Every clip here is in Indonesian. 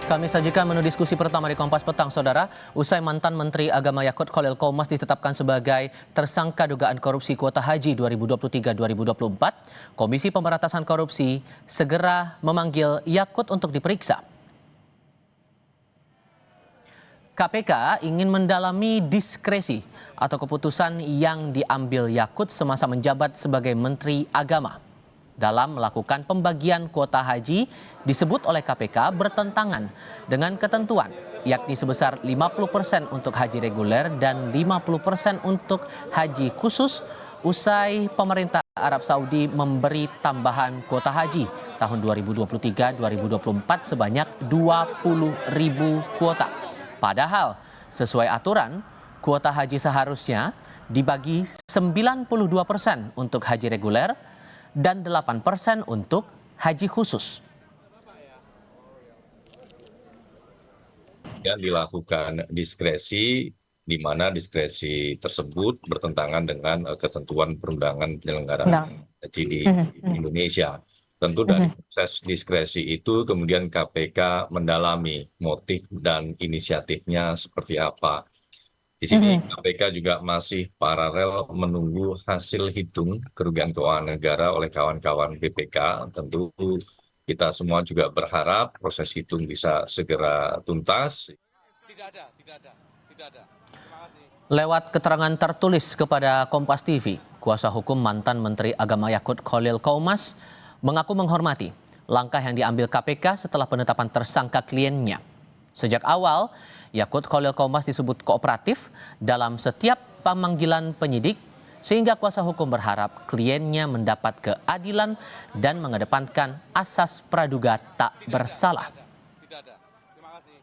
Kami sajikan menu diskusi pertama di Kompas Petang, Saudara. Usai mantan Menteri Agama Yakut Khalil Qaumas ditetapkan sebagai tersangka dugaan korupsi kuota haji 2023-2024, Komisi Pemberantasan Korupsi segera memanggil Yakut untuk diperiksa. KPK ingin mendalami diskresi atau keputusan yang diambil Yakut semasa menjabat sebagai Menteri Agama. Dalam melakukan pembagian kuota haji disebut oleh KPK bertentangan dengan ketentuan, yakni sebesar 50% untuk haji reguler dan 50% untuk haji khusus usai pemerintah Arab Saudi memberi tambahan kuota haji tahun 2023-2024 sebanyak 20.000 kuota. Padahal sesuai aturan, kuota haji seharusnya dibagi 92% untuk haji reguler dan 8% untuk haji khusus. Dan dilakukan diskresi, di mana diskresi tersebut bertentangan dengan ketentuan perundangan penyelenggaraan haji di Indonesia. Tentu dari proses diskresi itu kemudian KPK mendalami motif dan inisiatifnya seperti apa. Di sini KPK juga masih paralel menunggu hasil hitung kerugian keuangan negara oleh kawan-kawan BPK. Tentu kita semua juga berharap proses hitung bisa segera tuntas. Tidak ada. Terima kasih. Lewat keterangan tertulis kepada Kompas TV, kuasa hukum mantan Menteri Agama Yakut Khalil Qaumas mengaku menghormati langkah yang diambil KPK setelah penetapan tersangka kliennya. Sejak awal, Yakut Khalil Qaumas disebut kooperatif dalam setiap pemanggilan penyidik, sehingga kuasa hukum berharap kliennya mendapat keadilan dan mengedepankan asas praduga tak bersalah. Tidak ada. Terima kasih.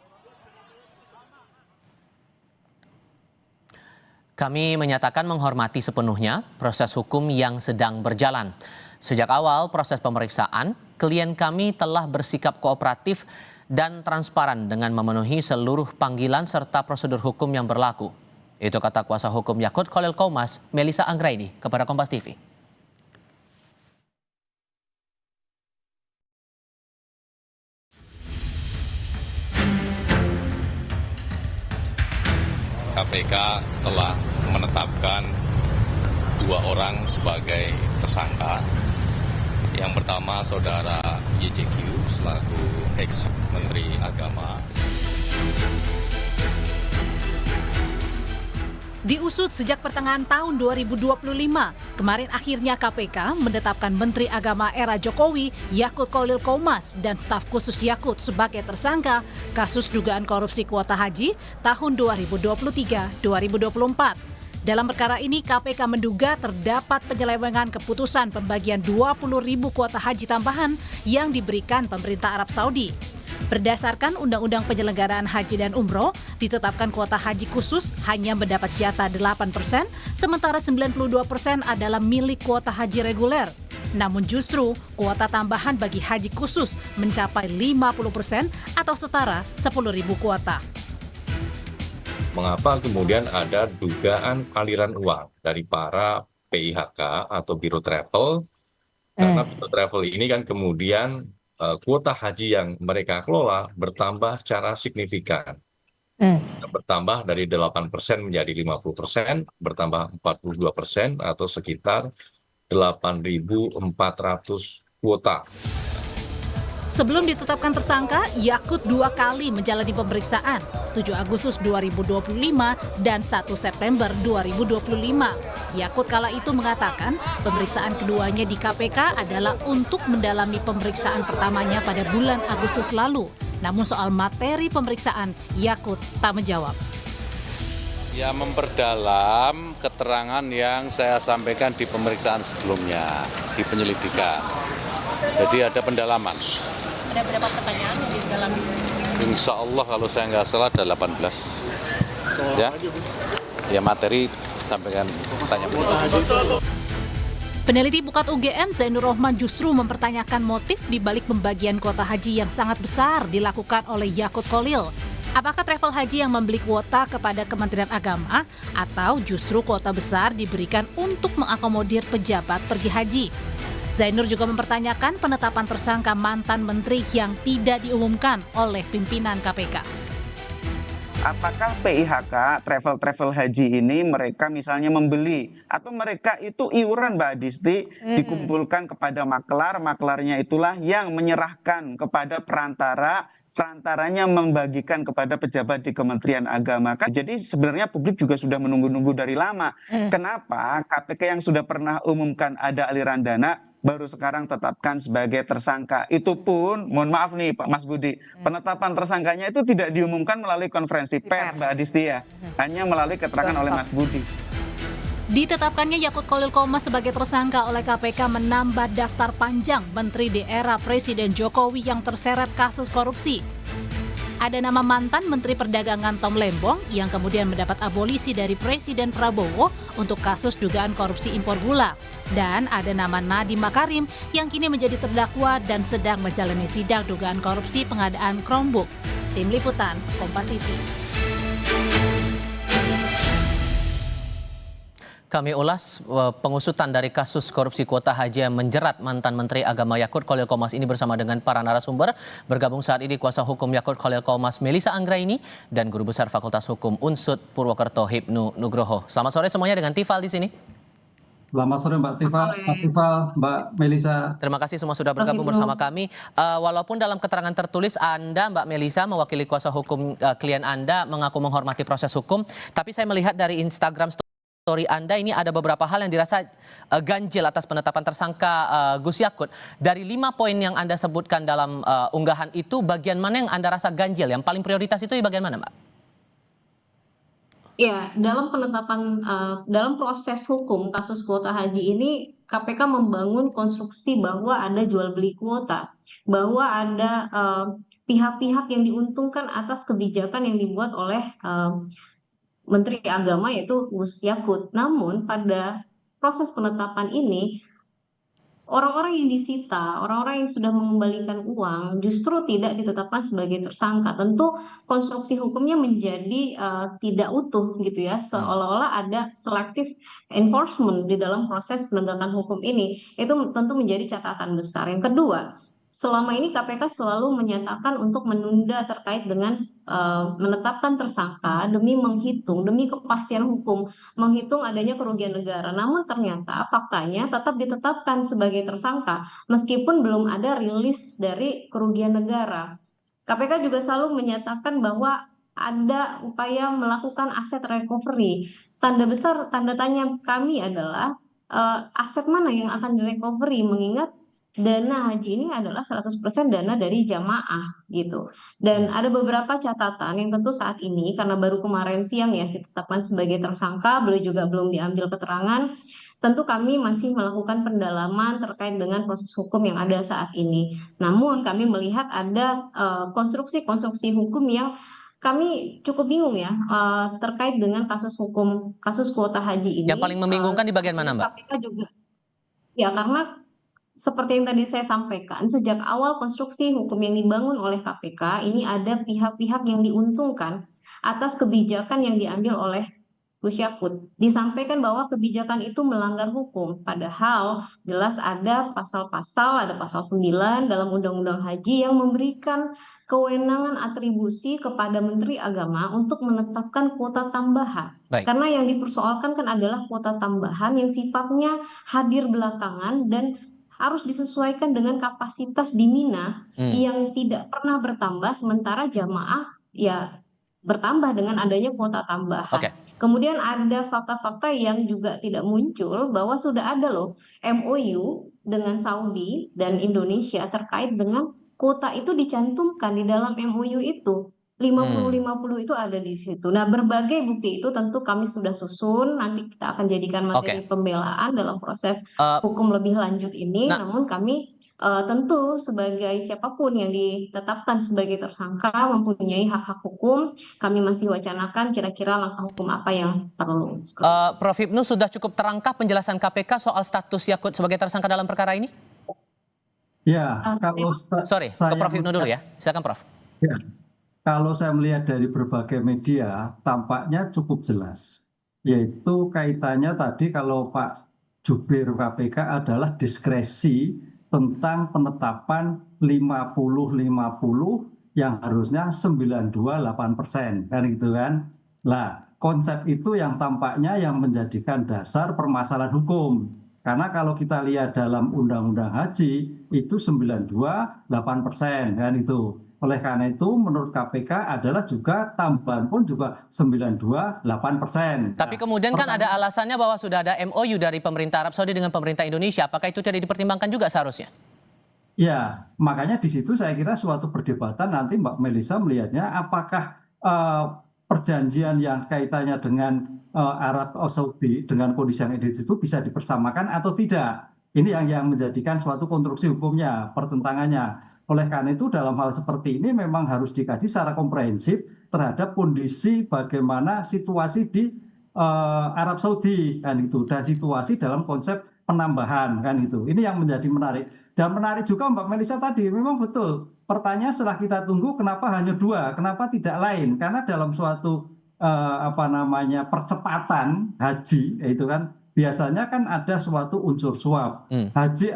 Kami menyatakan menghormati sepenuhnya proses hukum yang sedang berjalan. Sejak awal proses pemeriksaan, klien kami telah bersikap kooperatif dan transparan dengan memenuhi seluruh panggilan serta prosedur hukum yang berlaku. Itu kata kuasa hukum Yakut Khalil Qaumas, Melisa Anggraini, kepada Kompas TV. KPK telah menetapkan 2 orang sebagai tersangka. Yang pertama saudara YJQ selaku ex-Menteri Agama. Diusut sejak pertengahan tahun 2025, kemarin akhirnya KPK menetapkan Menteri Agama era Jokowi Yakut Khalil Qaumas dan staf khusus Yakut sebagai tersangka kasus dugaan korupsi kuota haji tahun 2023-2024. Dalam perkara ini, KPK menduga terdapat penyelewengan keputusan pembagian 20.000 kuota haji tambahan yang diberikan pemerintah Arab Saudi. Berdasarkan Undang-Undang Penyelenggaraan Haji dan Umroh, ditetapkan kuota haji khusus hanya mendapat jatah 8%, sementara 92% adalah milik kuota haji reguler. Namun justru kuota tambahan bagi haji khusus mencapai 50% atau setara 10.000 kuota. Mengapa kemudian ada dugaan aliran uang dari para PIHK atau Biro Travel? Karena Biro Travel ini kan kemudian kuota haji yang mereka kelola bertambah secara signifikan. Bertambah dari 8% menjadi 50%, bertambah 42% atau sekitar 8.400 kuota. Sebelum ditetapkan tersangka, Yakut 2 kali menjalani pemeriksaan, 7 Agustus 2025 dan 1 September 2025. Yakut kala itu mengatakan pemeriksaan keduanya di KPK adalah untuk mendalami pemeriksaan pertamanya pada bulan Agustus lalu. Namun soal materi pemeriksaan, Yakut tak menjawab. Ya, memperdalam keterangan yang saya sampaikan di pemeriksaan sebelumnya, di penyelidikan. Jadi ada pendalaman. Ada berapa pertanyaan di dalam? Insya Allah kalau saya nggak salah ada 18. Ya materi sampaikan tanya. Peneliti Pukat UGM Zainur Rohman justru mempertanyakan motif di balik pembagian kuota haji yang sangat besar dilakukan oleh Yakut Khalil. Apakah travel haji yang membeli kuota kepada Kementerian Agama atau justru kuota besar diberikan untuk mengakomodir pejabat pergi haji? Zainur juga mempertanyakan penetapan tersangka mantan menteri yang tidak diumumkan oleh pimpinan KPK. Apakah PIHK travel haji ini mereka misalnya membeli atau mereka itu iuran Mbak Adisti dikumpulkan kepada maklar, maklarnya itulah yang menyerahkan kepada perantaranya membagikan kepada pejabat di Kementerian Agama. Jadi sebenarnya publik juga sudah menunggu-nunggu dari lama. Kenapa KPK yang sudah pernah umumkan ada aliran dana baru sekarang tetapkan sebagai tersangka? Itu pun, mohon maaf nih Pak Mas Budi, penetapan tersangkanya itu tidak diumumkan melalui konferensi pers Mbak Adisti ya, hanya melalui keterangan oleh Mas Budi. Ditetapkannya Yakut Khalil Qomas sebagai tersangka oleh KPK menambah daftar panjang menteri di era Presiden Jokowi yang terseret kasus korupsi. Ada nama mantan Menteri Perdagangan Tom Lembong yang kemudian mendapat abolisi dari Presiden Prabowo untuk kasus dugaan korupsi impor gula. Dan ada nama Nadiem Makarim yang kini menjadi terdakwa dan sedang menjalani sidang dugaan korupsi pengadaan Chromebook. Tim Liputan, Kompas TV. Kami ulas pengusutan dari kasus korupsi kuota haji yang menjerat mantan Menteri Agama Yakut Khalil Qomas ini bersama dengan para narasumber. Bergabung saat ini kuasa hukum Yakut Khalil Qomas Melisa Anggraini dan Guru Besar Fakultas Hukum UNSUD Purwokerto Hipnu Nugroho. Selamat sore semuanya dengan Tifal di sini. Selamat sore Mbak Tifal, Mbak Melisa. Terima kasih semua sudah bergabung bersama kami. Walaupun dalam keterangan tertulis Anda, Mbak Melisa, mewakili kuasa hukum klien Anda mengaku menghormati proses hukum, tapi saya melihat dari Instagram story Anda ini ada beberapa hal yang dirasa ganjil atas penetapan tersangka Gus Yakut. Dari 5 poin yang Anda sebutkan dalam unggahan itu, bagian mana yang Anda rasa ganjil? Yang paling prioritas itu di bagian mana, Mbak? Ya, dalam penetapan, dalam proses hukum kasus kuota haji ini, KPK membangun konstruksi bahwa ada jual beli kuota, bahwa ada pihak-pihak yang diuntungkan atas kebijakan yang dibuat oleh Menteri Agama yaitu Gus Yakut. Namun pada proses penetapan ini, orang-orang yang disita, orang-orang yang sudah mengembalikan uang justru tidak ditetapkan sebagai tersangka. Tentu konstruksi hukumnya menjadi tidak utuh gitu ya, seolah-olah ada selective enforcement di dalam proses penegakan hukum ini. Itu tentu menjadi catatan besar. Yang kedua, selama ini KPK selalu menyatakan untuk menunda terkait dengan menetapkan tersangka demi menghitung, demi kepastian hukum, menghitung adanya kerugian negara. Namun ternyata faktanya tetap ditetapkan sebagai tersangka meskipun belum ada rilis dari kerugian negara. KPK juga selalu menyatakan bahwa ada upaya melakukan aset recovery. Tanda besar, tanda tanya kami adalah aset mana yang akan direcovery, mengingat dana haji ini adalah 100% dana dari jamaah gitu. Dan ada beberapa catatan yang tentu saat ini karena baru kemarin siang ya ditetapkan sebagai tersangka, beliau juga belum diambil keterangan. Tentu kami masih melakukan pendalaman terkait dengan proses hukum yang ada saat ini. Namun kami melihat ada konstruksi-konstruksi hukum yang kami cukup bingung ya terkait dengan kasus kuota haji ini. Yang paling membingungkan di bagian mana, Mbak? KPK juga ya, karena seperti yang tadi saya sampaikan, sejak awal konstruksi hukum yang dibangun oleh KPK, ini ada pihak-pihak yang diuntungkan atas kebijakan yang diambil oleh Gus Yakut. Disampaikan bahwa kebijakan itu melanggar hukum, padahal jelas ada pasal-pasal, ada pasal 9 dalam Undang-Undang Haji yang memberikan kewenangan atribusi kepada Menteri Agama untuk menetapkan kuota tambahan. Baik. Karena yang dipersoalkan kan adalah kuota tambahan yang sifatnya hadir belakangan dan harus disesuaikan dengan kapasitas di Mina yang tidak pernah bertambah, sementara jamaah ya bertambah dengan adanya kuota tambahan. Oke. Kemudian ada fakta-fakta yang juga tidak muncul bahwa sudah ada loh MOU dengan Saudi dan Indonesia terkait dengan kuota itu dicantumkan di dalam MOU itu. 50-50 itu ada di situ. Nah, berbagai bukti itu tentu kami sudah susun, nanti kita akan jadikan materi pembelaan dalam proses hukum lebih lanjut ini. Namun kami tentu sebagai siapapun yang ditetapkan sebagai tersangka mempunyai hak-hak hukum, kami masih wacanakan kira-kira langkah hukum apa yang perlu. Prof. Hipnu, sudah cukup terangkap penjelasan KPK soal status Yakut sebagai tersangka dalam perkara ini? Ya, kalau Sorry, ke Prof. Hipnu dulu ya. Silakan, Prof. Ya, kalau saya melihat dari berbagai media, tampaknya cukup jelas. Yaitu kaitannya tadi kalau Pak jubir KPK adalah diskresi tentang penetapan 50-50 yang harusnya 92-8%, kan gitu kan. Nah, konsep itu yang tampaknya yang menjadikan dasar permasalahan hukum. Karena kalau kita lihat dalam Undang-Undang Haji itu 92-8%, kan itu. Oleh karena itu menurut KPK adalah juga tambahan pun juga 92-8%. Tapi kemudian kan ada alasannya bahwa sudah ada MOU dari pemerintah Arab Saudi dengan pemerintah Indonesia. Apakah itu tidak dipertimbangkan juga seharusnya? Ya, makanya di situ saya kira suatu perdebatan nanti Mbak Melisa melihatnya apakah perjanjian yang kaitannya dengan Arab Saudi dengan kondisi yang ada di situ bisa dipersamakan atau tidak. Ini yang menjadikan suatu konstruksi hukumnya, pertentangannya. Oleh karena itu dalam hal seperti ini memang harus dikaji secara komprehensif terhadap kondisi bagaimana situasi di Arab Saudi kan itu, dan situasi dalam konsep penambahan kan itu. Ini yang menjadi menarik. Dan menarik juga Mbak Melisa tadi, memang betul. Pertanyaan setelah kita tunggu kenapa hanya 2, kenapa tidak lain? Karena dalam suatu percepatan haji itu kan biasanya kan ada suatu unsur suap. Haji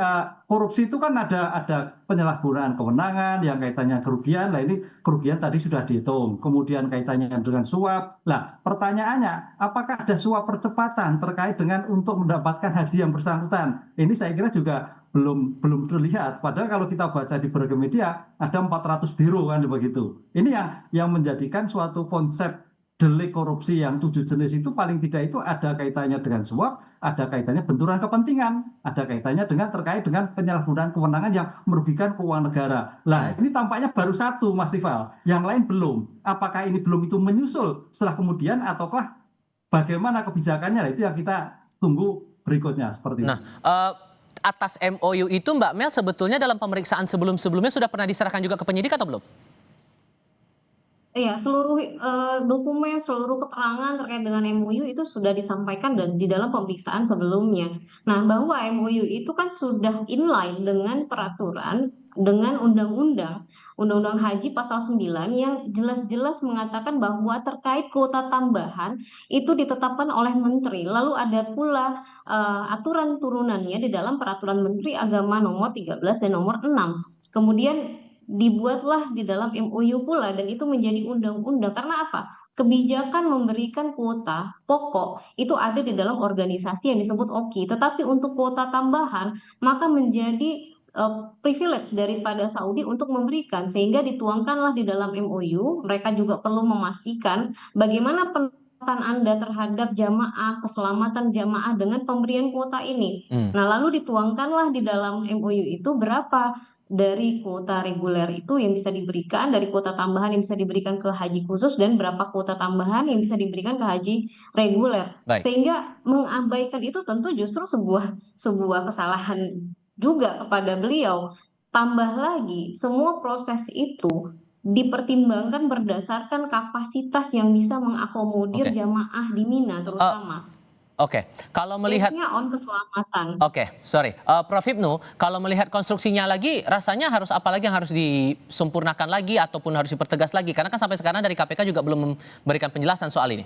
korupsi itu kan ada penyalahgunaan kewenangan yang kaitannya kerugian. Nah ini kerugian tadi sudah dihitung. Kemudian kaitannya dengan suap. Nah pertanyaannya, apakah ada suap percepatan terkait dengan untuk mendapatkan haji yang bersangkutan? Ini saya kira juga belum terlihat. Padahal kalau kita baca di berbagai media ada 400 biro kan begitu. Ini yang menjadikan suatu konsep delik korupsi yang 7 jenis itu paling tidak itu ada kaitannya dengan suap, ada kaitannya benturan kepentingan, ada kaitannya dengan terkait dengan penyalahgunaan kewenangan yang merugikan keuangan negara. Lah ini tampaknya baru 1 Mas Tifal, yang lain belum. Apakah ini belum itu menyusul setelah kemudian ataukah bagaimana kebijakannya? Itu yang kita tunggu berikutnya seperti itu. Atas MOU itu Mbak Mel sebetulnya dalam pemeriksaan sebelum-sebelumnya sudah pernah diserahkan juga ke penyidik atau belum? Iya, seluruh dokumen, seluruh keterangan terkait dengan MOU itu sudah disampaikan dan di dalam pemeriksaan sebelumnya. Nah, bahwa MOU itu kan sudah inline dengan peraturan, dengan Undang-Undang Haji pasal 9 yang jelas-jelas mengatakan bahwa terkait kuota tambahan itu ditetapkan oleh menteri. Lalu ada pula aturan turunannya di dalam peraturan Menteri Agama nomor 13 dan nomor 6. Kemudian dibuatlah di dalam MOU pula dan itu menjadi undang-undang. Karena apa? Kebijakan memberikan kuota pokok itu ada di dalam organisasi yang disebut OKI. Tetapi untuk kuota tambahan maka menjadi privilege daripada Saudi untuk memberikan, sehingga dituangkanlah di dalam MOU. Mereka juga perlu memastikan bagaimana penempatan Anda terhadap jamaah, keselamatan jamaah dengan pemberian kuota ini. Nah, lalu dituangkanlah di dalam MOU itu berapa dari kuota reguler itu yang bisa diberikan, dari kuota tambahan yang bisa diberikan ke haji khusus, dan berapa kuota tambahan yang bisa diberikan ke haji reguler. Sehingga mengabaikan itu tentu justru sebuah kesalahan juga kepada beliau. Tambah lagi, semua proses itu dipertimbangkan berdasarkan kapasitas yang bisa mengakomodir jamaah di Mina terutama. Kalau melihat on keselamatan. Prof. Hipnu, kalau melihat konstruksinya lagi, rasanya harus apa lagi yang harus disempurnakan lagi ataupun harus dipertegas lagi? Karena kan sampai sekarang dari KPK juga belum memberikan penjelasan soal ini.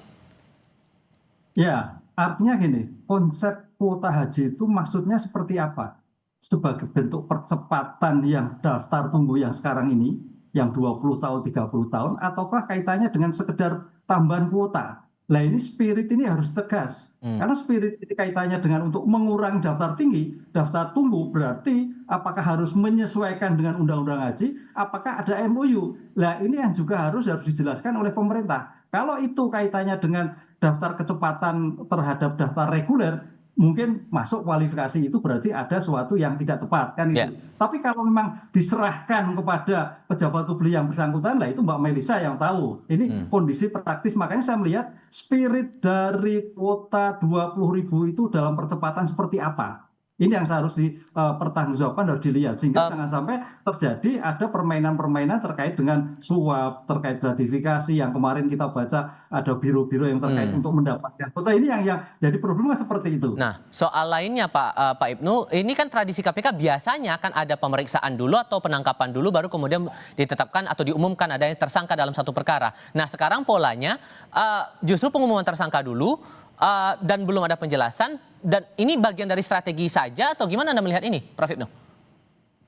Ya, artinya gini, konsep kuota haji itu maksudnya seperti apa? Sebagai bentuk percepatan yang daftar tunggu yang sekarang ini, yang 20 tahun, 30 tahun, ataukah kaitannya dengan sekedar tambahan kuota? Nah ini spirit ini harus tegas, karena spirit ini kaitannya dengan untuk mengurangi daftar tinggi, daftar tunggu, berarti apakah harus menyesuaikan dengan Undang-Undang Haji, apakah ada MOU. Nah ini yang juga harus dijelaskan oleh pemerintah. Kalau itu kaitannya dengan daftar kecepatan terhadap daftar reguler, mungkin masuk kualifikasi itu berarti ada sesuatu yang tidak tepat kan itu. Tapi kalau memang diserahkan kepada pejabat publik yang bersangkutan, lah itu Mbak Melisa yang tahu. Ini kondisi praktis, makanya saya melihat spirit dari kuota 20.000 itu dalam percepatan seperti apa. Ini yang harus dipertanggungjawabkan, harus dilihat sehingga jangan sampai terjadi ada permainan-permainan terkait dengan suap, terkait gratifikasi yang kemarin kita baca ada biro-biro yang terkait untuk mendapatkan kuota. Ini yang jadi problemnya seperti itu. Nah, soal lainnya Pak Ibnu, ini kan tradisi KPK biasanya kan ada pemeriksaan dulu atau penangkapan dulu baru kemudian ditetapkan atau diumumkan ada yang tersangka dalam satu perkara. Nah, sekarang polanya justru pengumuman tersangka dulu dan belum ada penjelasan. Dan ini bagian dari strategi saja atau gimana Anda melihat ini, Prof. Hipnu?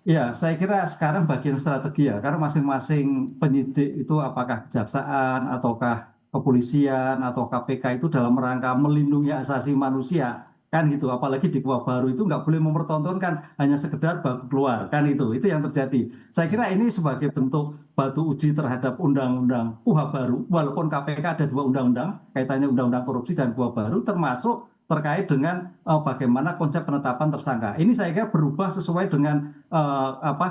Ya, saya kira sekarang bagian strategi ya, karena masing-masing penyidik itu apakah kejaksaan, ataukah kepolisian, atau KPK itu dalam rangka melindungi hak asasi manusia, kan gitu. Apalagi di Kuhap baru itu nggak boleh mempertontonkan hanya sekedar baku keluar, kan itu yang terjadi. Saya kira ini sebagai bentuk batu uji terhadap undang-undang Kuhap baru, walaupun KPK ada 2 undang-undang, kaitannya undang-undang korupsi dan Kuhap baru, termasuk terkait dengan bagaimana konsep penetapan tersangka. Ini saya kira berubah sesuai dengan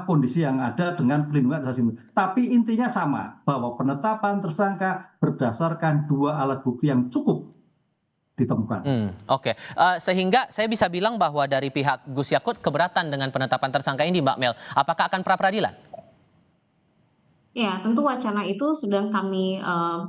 kondisi yang ada dengan pelindungan asasi manusia. Tapi intinya sama, bahwa penetapan tersangka berdasarkan 2 alat bukti yang cukup ditemukan. Oke. Sehingga saya bisa bilang bahwa dari pihak Gus Yakut keberatan dengan penetapan tersangka ini, Mbak Mel. Apakah akan pra-peradilan? Ya, tentu wacana itu sedang kami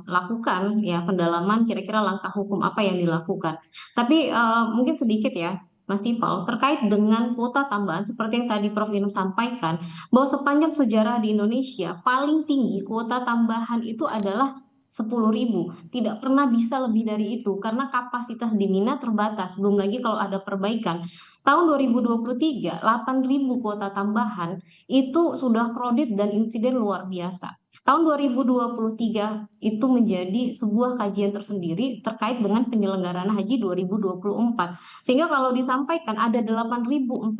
lakukan ya pendalaman kira-kira langkah hukum apa yang dilakukan. Tapi mungkin sedikit ya, Mas Tifal, terkait dengan kuota tambahan seperti yang tadi Prof. Inu sampaikan, bahwa sepanjang sejarah di Indonesia paling tinggi kuota tambahan itu adalah 10.000, tidak pernah bisa lebih dari itu karena kapasitas di Mina terbatas. Belum lagi kalau ada perbaikan. Tahun 2023, 8.000 kuota tambahan itu sudah kredit dan insiden luar biasa. Tahun 2023 itu menjadi sebuah kajian tersendiri terkait dengan penyelenggaraan haji 2024. Sehingga kalau disampaikan ada 8.400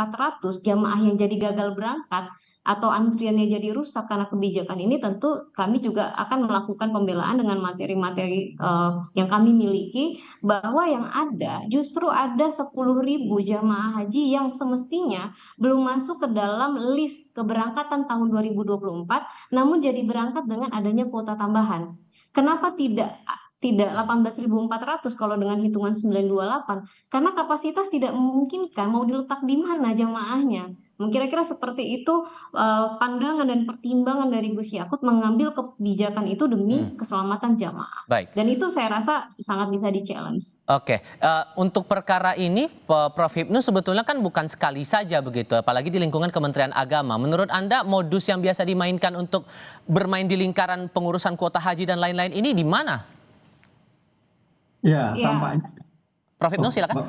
jamaah yang jadi gagal berangkat atau antriannya jadi rusak karena kebijakan ini, tentu kami juga akan melakukan pembelaan dengan materi-materi yang kami miliki, bahwa yang ada justru ada 10.000 jamaah haji yang semestinya belum masuk ke dalam list keberangkatan tahun 2024, namun jadi berangkat dengan adanya kuota tambahan. Kenapa tidak 18.400 kalau dengan hitungan 928? Karena kapasitas tidak memungkinkan, mau diletak di mana jamaahnya. Kira-kira seperti itu pandangan dan pertimbangan dari Gus Yakut mengambil kebijakan itu demi keselamatan jamaah. Baik. Dan itu saya rasa sangat bisa di-challenge. Oke, untuk perkara ini Prof. Hipnu sebetulnya kan bukan sekali saja begitu, apalagi di lingkungan Kementerian Agama. Menurut Anda modus yang biasa dimainkan untuk bermain di lingkaran pengurusan kuota haji dan lain-lain ini di mana? Ya, tampaknya. Prof. Hipnu silakan.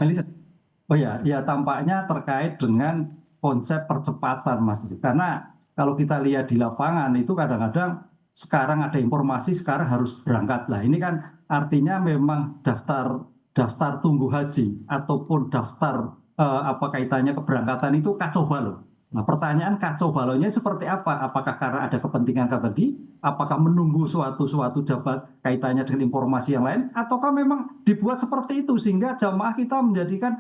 Ya tampaknya terkait dengan konsep percepatan, Mas. Karena kalau kita lihat di lapangan itu kadang-kadang sekarang ada informasi sekarang harus berangkat. Lah ini kan artinya memang daftar tunggu haji ataupun daftar kaitannya keberangkatan itu kacau balau. Nah, pertanyaan kacau balaunya seperti apa? Apakah karena ada kepentingan tadi? Apakah menunggu suatu jabat kaitannya dengan informasi yang lain? Ataukah memang dibuat seperti itu sehingga jamaah kita menjadikan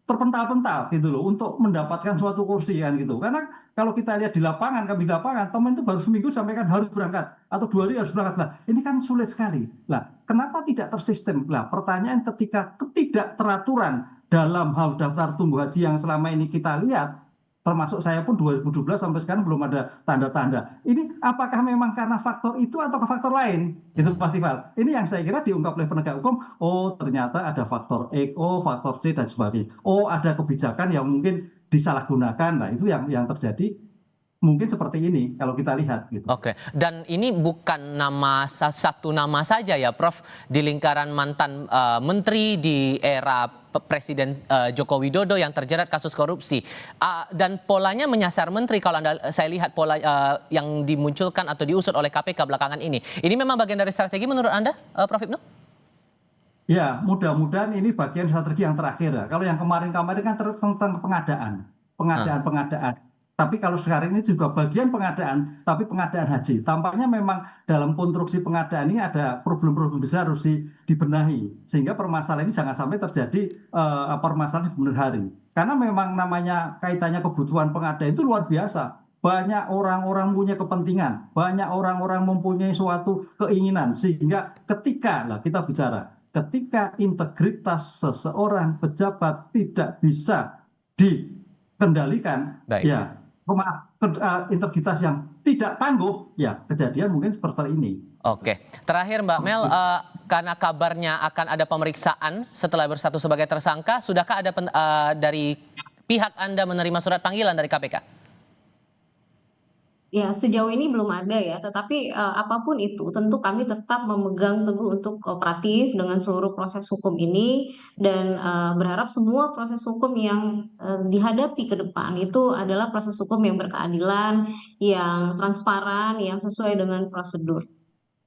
terpental-pental gitu loh untuk mendapatkan suatu kursi kan gitu. Karena kalau kita lihat di lapangan, kami di lapangan, teman itu baru seminggu sampaikan harus berangkat atau 2 hari harus berangkat. Lah, ini kan sulit sekali. Lah, kenapa tidak tersistem? Lah, pertanyaan ketika ketidakteraturan dalam hal daftar tunggu haji yang selama ini kita lihat, termasuk saya pun 2017 sampai sekarang belum ada tanda-tanda. Ini apakah memang karena faktor itu atau faktor lain? Itu Mas Tifal. Ini yang saya kira diungkap oleh penegak hukum. Oh, ternyata ada faktor X, faktor C dan sebagainya. Oh, ada kebijakan yang mungkin disalahgunakan. Nah, itu yang terjadi. Mungkin seperti ini kalau kita lihat gitu. Oke, dan ini bukan satu nama saja ya Prof, di lingkaran mantan menteri di era Presiden Joko Widodo yang terjerat kasus korupsi. Dan polanya menyasar menteri kalau saya lihat pola yang dimunculkan atau diusut oleh KPK belakangan ini. Ini memang bagian dari strategi menurut Anda, Prof. Hipnu? Ya, mudah-mudahan ini bagian strategi yang terakhir. Kalau yang kemarin-kamarin kan tentang pengadaan. Tapi kalau sekarang ini juga bagian pengadaan, tapi pengadaan haji. Tampaknya memang dalam konstruksi pengadaan ini ada problem-problem besar harus dibenahi. Sehingga permasalahan ini jangan sampai terjadi permasalahan di kemudian hari. Karena memang namanya kaitannya kebutuhan pengadaan itu luar biasa. Banyak orang-orang punya kepentingan, banyak orang-orang mempunyai suatu keinginan. Sehingga ketika ketika integritas seseorang pejabat tidak bisa dikendalikan, ya integritas yang tidak tangguh, ya kejadian mungkin seperti ini. Oke, terakhir Mbak Mel, karena kabarnya akan ada pemeriksaan setelah bersatu sebagai tersangka, sudahkah ada dari pihak Anda menerima surat panggilan dari KPK? Ya, sejauh ini belum ada ya, tetapi apapun itu, tentu kami tetap memegang teguh untuk kooperatif dengan seluruh proses hukum ini dan berharap semua proses hukum yang dihadapi ke depan itu adalah proses hukum yang berkeadilan, yang transparan, yang sesuai dengan prosedur.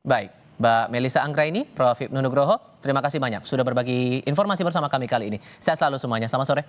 Baik, Mbak Melisa Anggraini, Prof. Hipnu Nugroho, terima kasih banyak sudah berbagi informasi bersama kami kali ini. Sehat selalu semuanya, selamat sore.